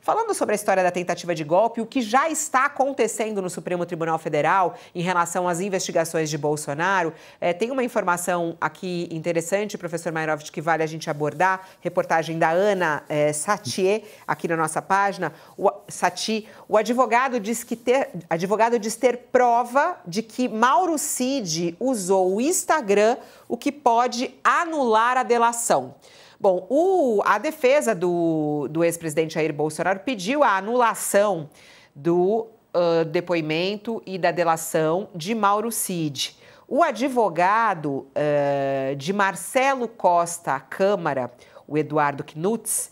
Falando sobre a história da tentativa de golpe, o que já está acontecendo no Supremo Tribunal Federal em relação às investigações de Bolsonaro, tem uma informação aqui interessante, professor Mayrovitch, que vale a gente abordar, reportagem da Ana Satie, aqui na nossa página. O advogado diz ter prova de que Mauro Cid usou o Instagram, o que pode anular a delação. Bom, a defesa do ex-presidente Jair Bolsonaro pediu a anulação do depoimento e da delação de Mauro Cid. O advogado de Marcelo Costa à Câmara, o Eduardo Knutz,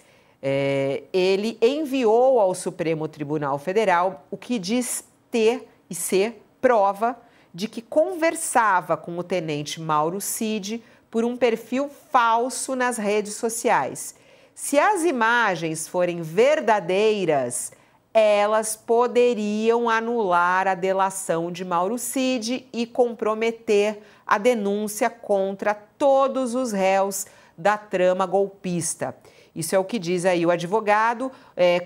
ele enviou ao Supremo Tribunal Federal o que diz ter e ser prova de que conversava com o tenente Mauro Cid por um perfil falso nas redes sociais. Se as imagens forem verdadeiras, elas poderiam anular a delação de Mauro Cid e comprometer a denúncia contra todos os réus da trama golpista. Isso é o que diz aí o advogado.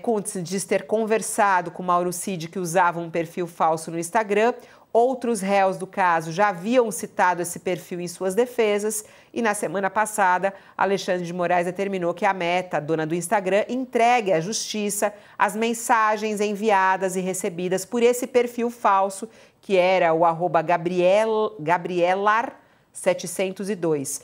Kuntz diz ter conversado com Mauro Cid, que usava um perfil falso no Instagram. Outros réus do caso já haviam citado esse perfil em suas defesas e na semana passada, Alexandre de Moraes determinou que a Meta, dona do Instagram, entregue à Justiça as mensagens enviadas e recebidas por esse perfil falso, que era o @Gabrielar702.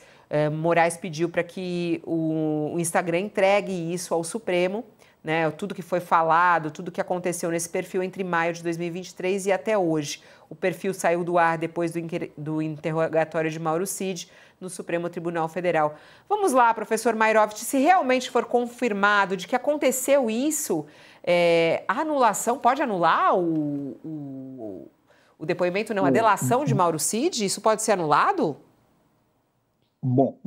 Moraes pediu para que o Instagram entregue isso ao Supremo, né, tudo que foi falado, tudo que aconteceu nesse perfil entre maio de 2023 e até hoje. O perfil saiu do ar depois do interrogatório de Mauro Cid no Supremo Tribunal Federal. Vamos lá, professor Mayrovitch, se realmente for confirmado de que aconteceu isso, a anulação pode anular o depoimento, não, a delação de Mauro Cid? Isso pode ser anulado? Bom,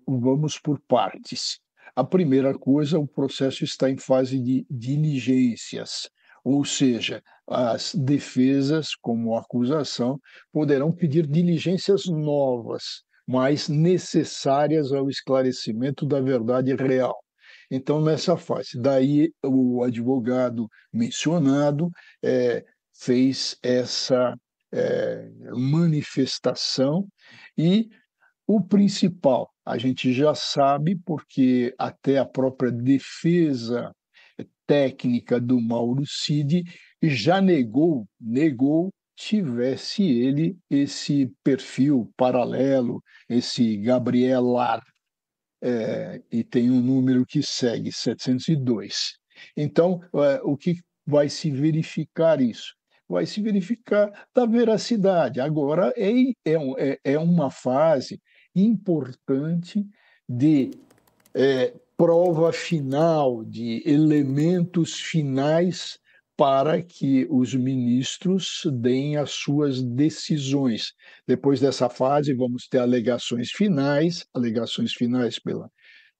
vamos por partes. A primeira coisa, o processo está em fase de diligências, ou seja, as defesas, como acusação, poderão pedir diligências novas, mas necessárias ao esclarecimento da verdade real. Então, nessa fase, daí o advogado mencionado fez essa manifestação e o principal, a gente já sabe, porque até a própria defesa técnica do Mauro Cid já negou tivesse ele esse perfil paralelo, esse Gabrielar, e tem um número que segue, 702. Então, o que vai se verificar isso? Vai se verificar da veracidade. Agora, é uma fase importante de prova final, de elementos finais para que os ministros deem as suas decisões. Depois dessa fase, vamos ter alegações finais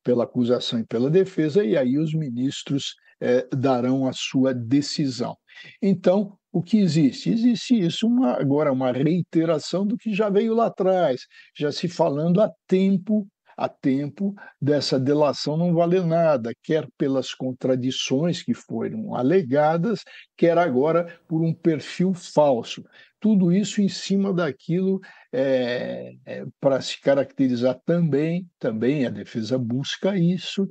pela acusação e pela defesa, e aí os ministros darão a sua decisão. Então, o que existe? Existe isso agora uma reiteração do que já veio lá atrás, já se falando há tempo dessa delação não valer nada, quer pelas contradições que foram alegadas, quer agora por um perfil falso. Tudo isso em cima daquilo para se caracterizar também a defesa busca isso,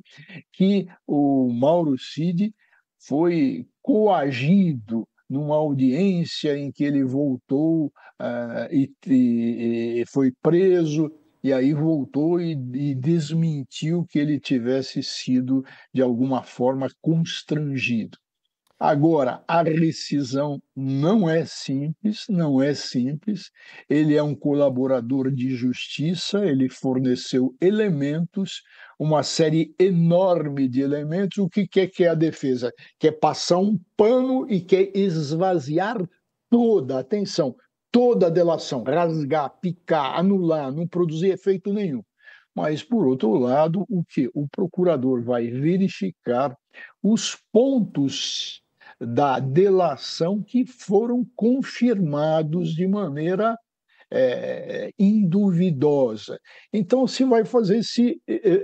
que o Mauro Cid foi coagido numa audiência em que ele voltou e foi preso, e aí voltou e desmentiu que ele tivesse sido, de alguma forma, constrangido. Agora, a rescisão não é simples, Ele é um colaborador de justiça, ele forneceu elementos, uma série enorme de elementos. O que é a defesa? Quer passar um pano e quer esvaziar toda a delação, rasgar, picar, anular, não produzir efeito nenhum. Mas, por outro lado, o que? O procurador vai verificar os pontos da delação que foram confirmados de maneira induvidosa. Então, se vai fazer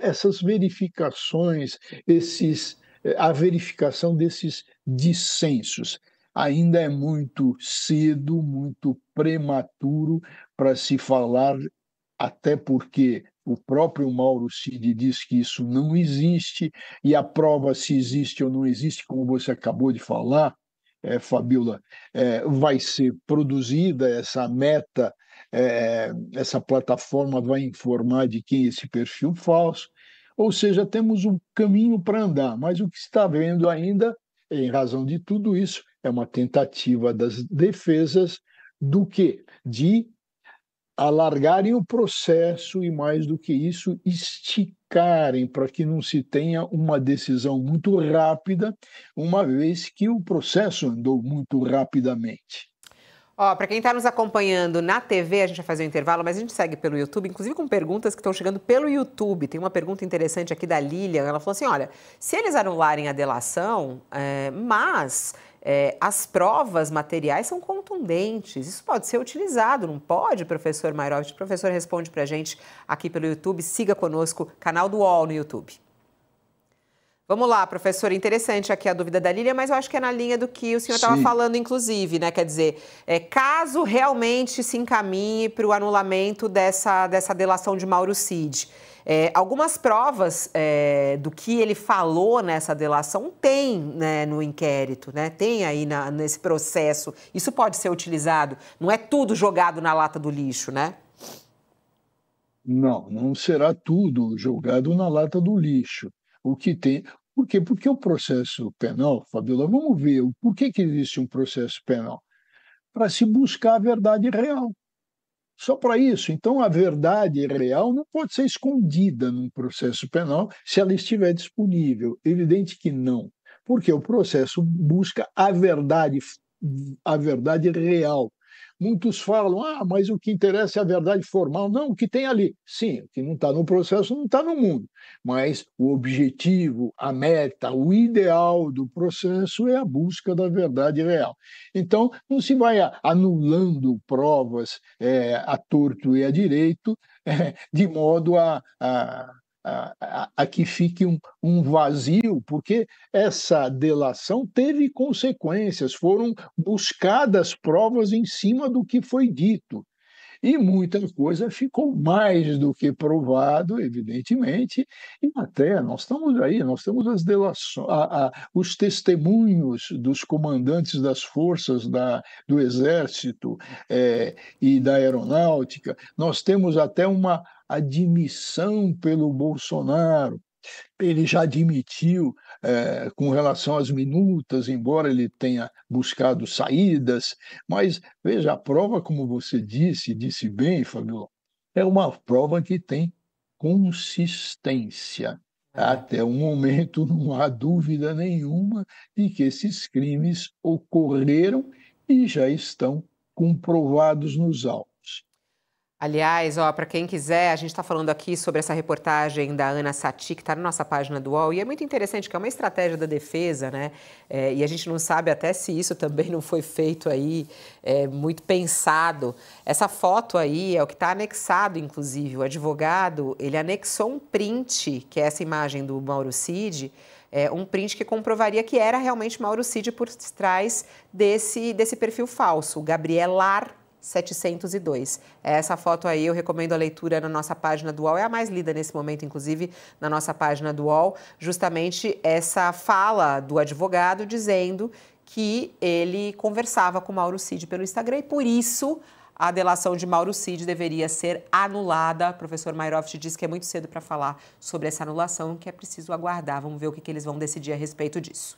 essas verificações, esses a verificação desses dissensos. Ainda é muito cedo, muito prematuro para se falar, até porque o próprio Mauro Cid diz que isso não existe, e a prova se existe ou não existe, como você acabou de falar, Fabiola, vai ser produzida essa meta, essa plataforma vai informar de quem é esse perfil falso, ou seja, temos um caminho para andar, mas o que está vendo ainda, em razão de tudo isso, é uma tentativa das defesas do quê? De alargarem o processo e, mais do que isso, esticarem para que não se tenha uma decisão muito rápida, uma vez que o processo andou muito rapidamente. Ó, para quem está nos acompanhando na TV, a gente vai fazer um intervalo, mas a gente segue pelo YouTube, inclusive com perguntas que estão chegando pelo YouTube. Tem uma pergunta interessante aqui da Lilian. Ela falou assim: olha, se eles anularem a delação, mas as provas materiais são contundentes, isso pode ser utilizado, não pode, professor Mairovich? O professor responde para a gente aqui pelo YouTube. Siga conosco, canal do UOL no YouTube. Vamos lá, professor, interessante aqui a dúvida da Lília, mas eu acho que é na linha do que o senhor estava falando, inclusive, né? Quer dizer, caso realmente se encaminhe para o anulamento dessa delação de Mauro Cid, algumas provas do que ele falou nessa delação tem, né, no inquérito, né? Tem aí nesse processo. Isso pode ser utilizado, não é tudo jogado na lata do lixo, né? Não, não será tudo jogado na lata do lixo. O que tem. Por quê? Porque o processo penal, Fabiola, vamos ver por que existe um processo penal? Para se buscar a verdade real. Só para isso. Então, a verdade real não pode ser escondida num processo penal se ela estiver disponível. Evidente que não. Porque o processo busca a verdade real. Muitos falam, mas o que interessa é a verdade formal. Não, o que tem ali. Sim, o que não está no processo não está no mundo. Mas o objetivo, a meta, o ideal do processo é a busca da verdade real. Então, não se vai anulando provas a torto e a direito, de modo a que fique um vazio, porque essa delação teve consequências, foram buscadas provas em cima do que foi dito. E muita coisa ficou mais do que provado, evidentemente, e até nós temos as delações, os testemunhos dos comandantes das forças do Exército e da Aeronáutica, nós temos até uma admissão pelo Bolsonaro. Ele já admitiu com relação às minutas, embora ele tenha buscado saídas, mas veja, a prova, como você disse bem, Fabio, é uma prova que tem consistência. Até o momento não há dúvida nenhuma de que esses crimes ocorreram e já estão comprovados nos autos. Aliás, ó, para quem quiser, a gente está falando aqui sobre essa reportagem da Ana Sati, que está na nossa página do UOL, e é muito interessante que é uma estratégia da defesa, né? E a gente não sabe até se isso também não foi feito aí, muito pensado. Essa foto aí é o que está anexado, inclusive. O advogado, ele anexou um print, que é essa imagem do Mauro Cid, um print que comprovaria que era realmente Mauro Cid por trás desse perfil falso, Gabrielar 702. Essa foto aí eu recomendo a leitura na nossa página do UOL, é a mais lida nesse momento, inclusive, na nossa página do UOL, justamente essa fala do advogado dizendo que ele conversava com Mauro Cid pelo Instagram e, por isso, a delação de Mauro Cid deveria ser anulada. O professor Mairovich diz que é muito cedo para falar sobre essa anulação, que é preciso aguardar. Vamos ver o que eles vão decidir a respeito disso.